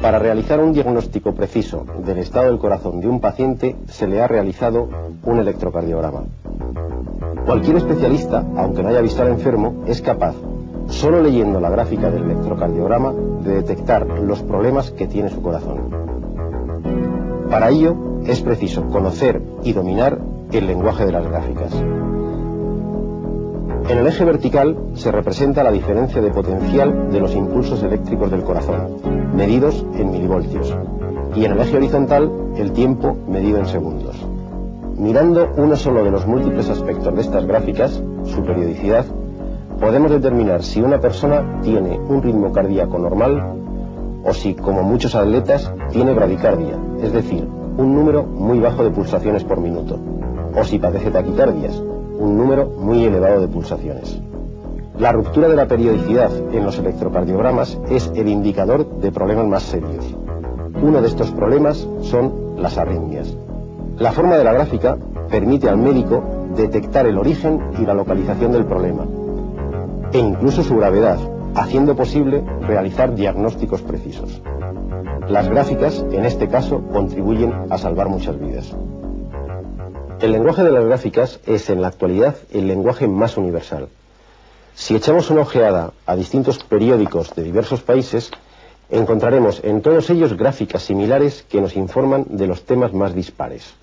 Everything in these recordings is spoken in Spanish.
Para realizar un diagnóstico preciso del estado del corazón de un paciente se le ha realizado un electrocardiograma. Cualquier especialista, aunque no haya visto al enfermo, es capaz, solo leyendo la gráfica del electrocardiograma, de detectar los problemas que tiene su corazón. Para ello es preciso conocer y dominar el lenguaje de las gráficas. En el eje vertical se representa la diferencia de potencial de los impulsos eléctricos del corazón, medidos en milivoltios, y en el eje horizontal el tiempo medido en segundos. Mirando uno solo de los múltiples aspectos de estas gráficas, su periodicidad, podemos determinar si una persona tiene un ritmo cardíaco normal o si, como muchos atletas, tiene bradicardia, es decir, un número muy bajo de pulsaciones por minuto, o si padece taquicardias, un número muy elevado de pulsaciones. La ruptura de la periodicidad en los electrocardiogramas es el indicador de problemas más serios. Uno de estos problemas son las arritmias. La forma de la gráfica permite al médico detectar el origen y la localización del problema, e incluso su gravedad, haciendo posible realizar diagnósticos precisos. Las gráficas, en este caso, contribuyen a salvar muchas vidas. El lenguaje de las gráficas es, en la actualidad, el lenguaje más universal. Si echamos una ojeada a distintos periódicos de diversos países, encontraremos en todos ellos gráficas similares que nos informan de los temas más dispares.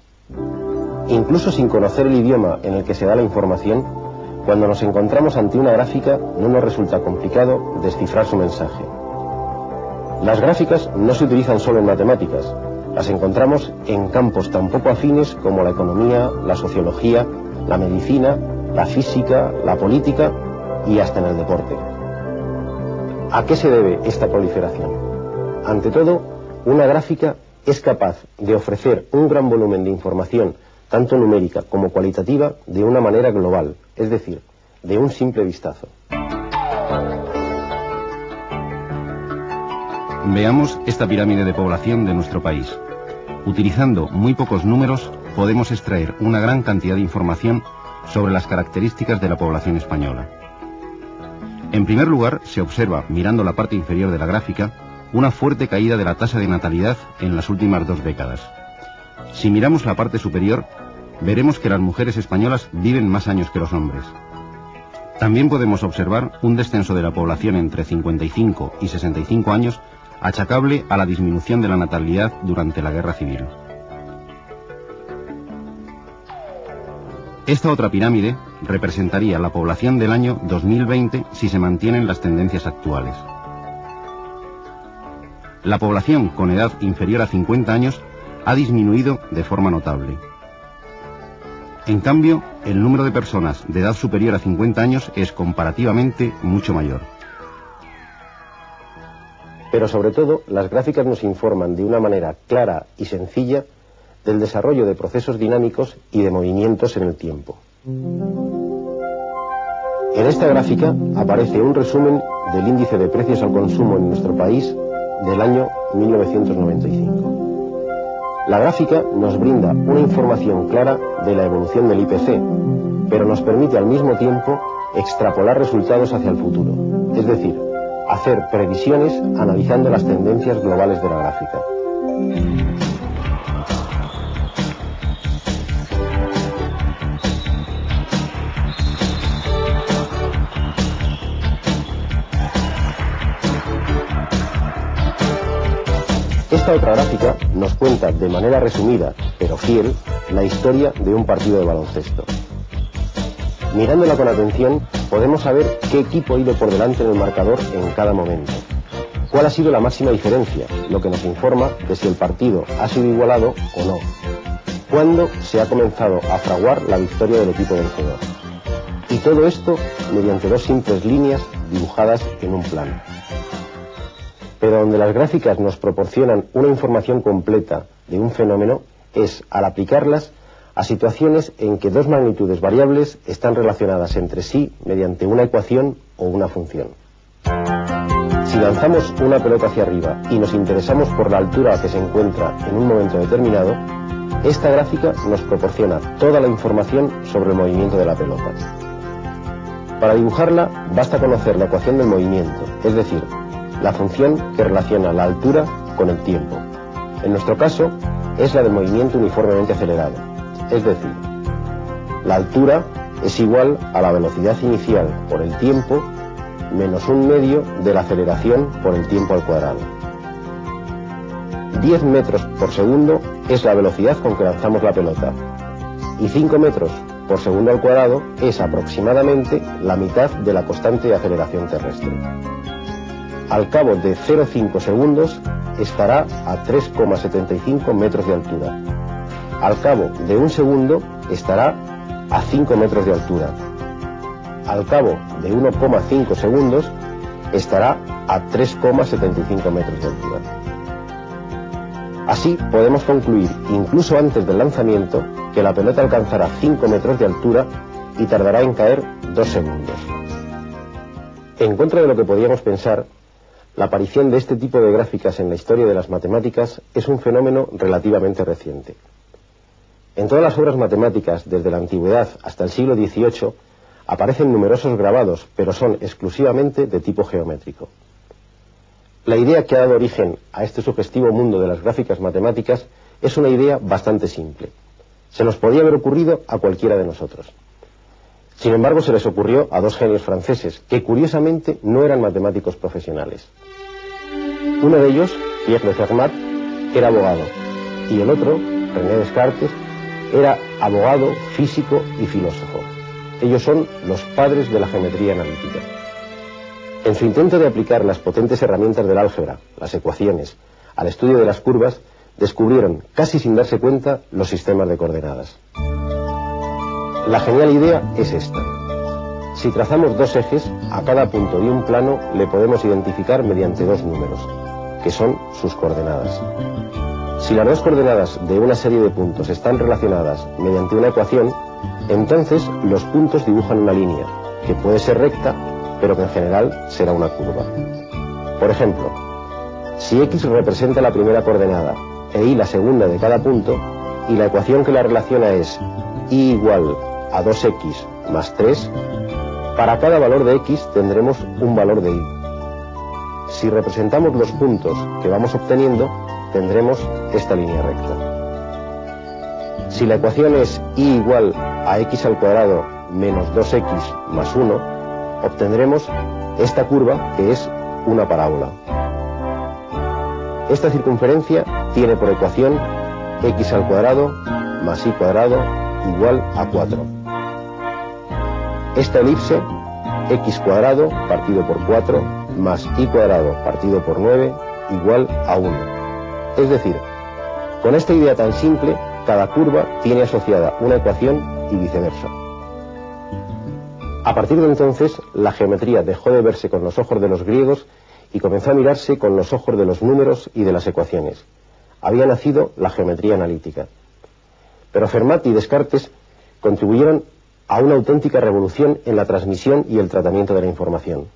Incluso sin conocer el idioma en el que se da la información, cuando nos encontramos ante una gráfica no nos resulta complicado descifrar su mensaje. Las gráficas no se utilizan solo en matemáticas, las encontramos en campos tan poco afines como la economía, la sociología, la medicina, la física, la política y hasta en el deporte. ¿A qué se debe esta proliferación? Ante todo, una gráfica es capaz de ofrecer un gran volumen de información, tanto numérica como cualitativa, de una manera global, es decir, de un simple vistazo. Veamos esta pirámide de población de nuestro país. Utilizando muy pocos números, podemos extraer una gran cantidad de información sobre las características de la población española. En primer lugar, se observa, mirando la parte inferior de la gráfica, una fuerte caída de la tasa de natalidad en las últimas 2 décadas. Si miramos la parte superior, veremos que las mujeres españolas viven más años que los hombres. También podemos observar un descenso de la población entre 55 y 65 años, achacable a la disminución de la natalidad durante la Guerra Civil. Esta otra pirámide representaría la población del año 2020 si se mantienen las tendencias actuales. La población con edad inferior a 50 años ha disminuido de forma notable. En cambio, el número de personas de edad superior a 50 años es comparativamente mucho mayor. Pero sobre todo, las gráficas nos informan de una manera clara y sencilla del desarrollo de procesos dinámicos y de movimientos en el tiempo. En esta gráfica aparece un resumen del índice de precios al consumo en nuestro país del año 1995. La gráfica nos brinda una información clara de la evolución del IPC, pero nos permite al mismo tiempo extrapolar resultados hacia el futuro, es decir, hacer previsiones analizando las tendencias globales de la gráfica. Esta otra gráfica nos cuenta de manera resumida, pero fiel, la historia de un partido de baloncesto. Mirándola con atención, podemos saber qué equipo ha ido por delante en el marcador en cada momento. ¿Cuál ha sido la máxima diferencia? Lo que nos informa de si el partido ha sido igualado o no. ¿Cuándo se ha comenzado a fraguar la victoria del equipo vencedor? Y todo esto mediante 2 simples líneas dibujadas en un plano. Pero donde las gráficas nos proporcionan una información completa de un fenómeno es al aplicarlas a situaciones en que 2 magnitudes variables están relacionadas entre sí mediante una ecuación o una función. Si lanzamos una pelota hacia arriba y nos interesamos por la altura a que se encuentra en un momento determinado, esta gráfica nos proporciona toda la información sobre el movimiento de la pelota. Para dibujarla basta conocer la ecuación del movimiento, es decir, la función que relaciona la altura con el tiempo. En nuestro caso, es la del movimiento uniformemente acelerado. Es decir, la altura es igual a la velocidad inicial por el tiempo menos 1/2 de la aceleración por el tiempo al cuadrado. 10 metros por segundo es la velocidad con que lanzamos la pelota, y 5 metros por segundo al cuadrado es aproximadamente la mitad de la constante de aceleración terrestre. Al cabo de 0,5 segundos estará a 3,75 metros de altura. Al cabo de 1 segundo estará a 5 metros de altura. Al cabo de 1,5 segundos estará a 3,75 metros de altura. Así podemos concluir, incluso antes del lanzamiento, que la pelota alcanzará 5 metros de altura y tardará en caer 2 segundos. En contra de lo que podríamos pensar, la aparición de este tipo de gráficas en la historia de las matemáticas es un fenómeno relativamente reciente. En todas las obras matemáticas, desde la antigüedad hasta el siglo XVIII, aparecen numerosos grabados, pero son exclusivamente de tipo geométrico. La idea que ha dado origen a este sugestivo mundo de las gráficas matemáticas es una idea bastante simple. Se nos podía haber ocurrido a cualquiera de nosotros. Sin embargo, se les ocurrió a dos genios franceses, que curiosamente no eran matemáticos profesionales. Uno de ellos, Pierre de Fermat, era abogado, y el otro, René Descartes, era abogado, físico y filósofo. Ellos son los padres de la geometría analítica. En su intento de aplicar las potentes herramientas del álgebra, las ecuaciones, al estudio de las curvas, descubrieron, casi sin darse cuenta, los sistemas de coordenadas. La genial idea es esta. Si trazamos dos ejes, a cada punto de un plano le podemos identificar mediante dos números, que son sus coordenadas. Si las dos coordenadas de una serie de puntos están relacionadas mediante una ecuación, entonces los puntos dibujan una línea, que puede ser recta, pero que en general será una curva. Por ejemplo, si x representa la primera coordenada e y la segunda de cada punto, y la ecuación que la relaciona es y igual a 2x más 3, para cada valor de x tendremos un valor de y. Si representamos los puntos que vamos obteniendo, tendremos esta línea recta. Si la ecuación es y igual a x al cuadrado menos 2x más 1, obtendremos esta curva que es una parábola. Esta circunferencia tiene por ecuación x al cuadrado más y cuadrado igual a 4. Esta elipse, x cuadrado partido por 4 más y cuadrado partido por 9 igual a 1. Es decir, con esta idea tan simple, cada curva tiene asociada una ecuación y viceversa. A partir de entonces, la geometría dejó de verse con los ojos de los griegos y comenzó a mirarse con los ojos de los números y de las ecuaciones. Había nacido la geometría analítica. Pero Fermat y Descartes contribuyeron a una auténtica revolución en la transmisión y el tratamiento de la información.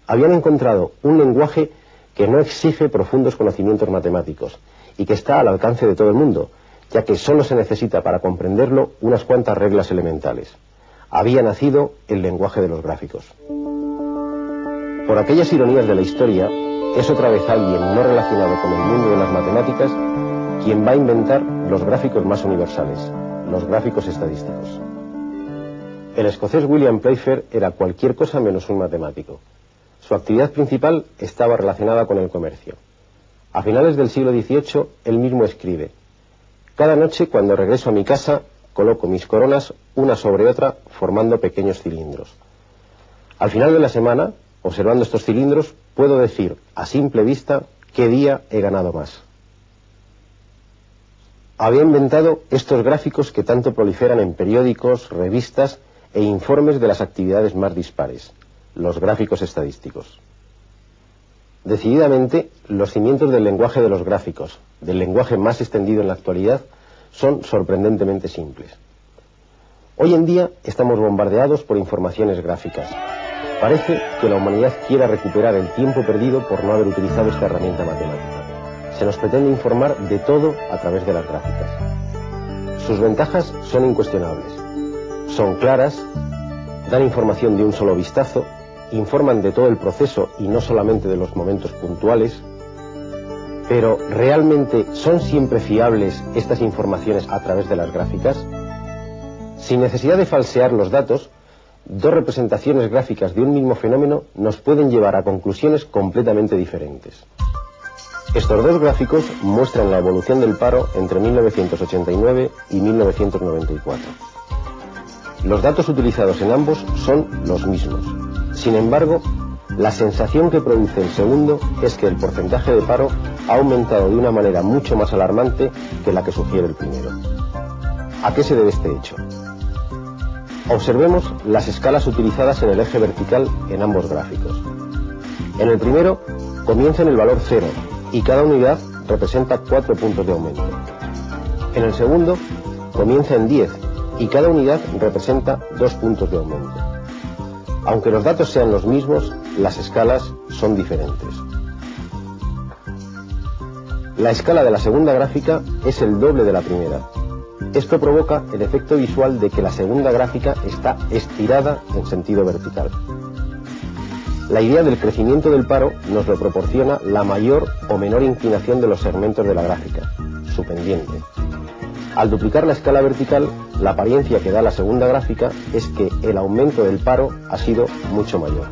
Habían encontrado un lenguaje que no exige profundos conocimientos matemáticos y que está al alcance de todo el mundo, ya que solo se necesita para comprenderlo unas cuantas reglas elementales. Había nacido el lenguaje de los gráficos. Por aquellas ironías de la historia, es otra vez alguien no relacionado con el mundo de las matemáticas quien va a inventar los gráficos más universales, los gráficos estadísticos. El escocés William Playfair era cualquier cosa menos un matemático. Su actividad principal estaba relacionada con el comercio. A finales del siglo XVIII, él mismo escribe: «Cada noche, cuando regreso a mi casa, coloco mis coronas una sobre otra formando pequeños cilindros. Al final de la semana, observando estos cilindros, puedo decir a simple vista qué día he ganado más». Había inventado estos gráficos que tanto proliferan en periódicos, revistas e informes de las actividades más dispares, los gráficos estadísticos. Decididamente, los cimientos del lenguaje de los gráficos, del lenguaje más extendido en la actualidad, son sorprendentemente simples. Hoy en día estamos bombardeados por informaciones gráficas. Parece que la humanidad quiera recuperar el tiempo perdido por no haber utilizado esta herramienta matemática. Se nos pretende informar de todo a través de las gráficas. Sus ventajas son incuestionables. Son claras, dan información de un solo vistazo, informan de todo el proceso y no solamente de los momentos puntuales, Pero, ¿realmente son siempre fiables estas informaciones a través de las gráficas? Sin necesidad de falsear los datos, dos representaciones gráficas de un mismo fenómeno nos pueden llevar a conclusiones completamente diferentes. Estos dos gráficos muestran la evolución del paro entre 1989 y 1994. Los datos utilizados en ambos son los mismos. Sin embargo, la sensación que produce el segundo es que el porcentaje de paro ha aumentado de una manera mucho más alarmante que la que sugiere el primero. ¿A qué se debe este hecho? Observemos las escalas utilizadas en el eje vertical en ambos gráficos. En el primero comienza en el valor 0 y cada unidad representa 4 puntos de aumento. En el segundo comienza en 10 y cada unidad representa 2 puntos de aumento. Aunque los datos sean los mismos, las escalas son diferentes. La escala de la segunda gráfica es el doble de la primera. Esto provoca el efecto visual de que la segunda gráfica está estirada en sentido vertical. La idea del crecimiento del paro nos lo proporciona la mayor o menor inclinación de los segmentos de la gráfica, su pendiente. Al duplicar la escala vertical, la apariencia que da la segunda gráfica es que el aumento del paro ha sido mucho mayor.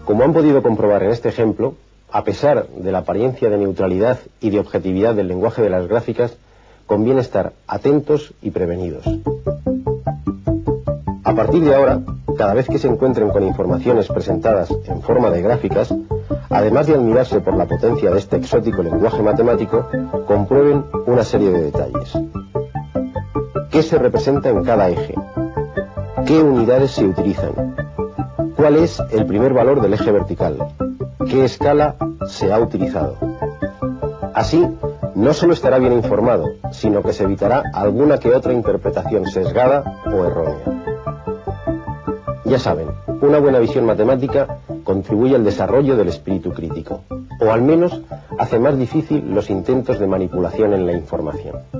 Como han podido comprobar en este ejemplo, a pesar de la apariencia de neutralidad y de objetividad del lenguaje de las gráficas, conviene estar atentos y prevenidos. A partir de ahora, cada vez que se encuentren con informaciones presentadas en forma de gráficas, además de admirarse por la potencia de este exótico lenguaje matemático, comprueben una serie de detalles. ¿Qué se representa en cada eje? ¿Qué unidades se utilizan? ¿Cuál es el primer valor del eje vertical? ¿Qué escala se ha utilizado? Así, no solo estará bien informado, sino que se evitará alguna que otra interpretación sesgada o errónea. Ya saben, una buena visión matemática contribuye al desarrollo del espíritu crítico, o al menos hace más difícil los intentos de manipulación en la información.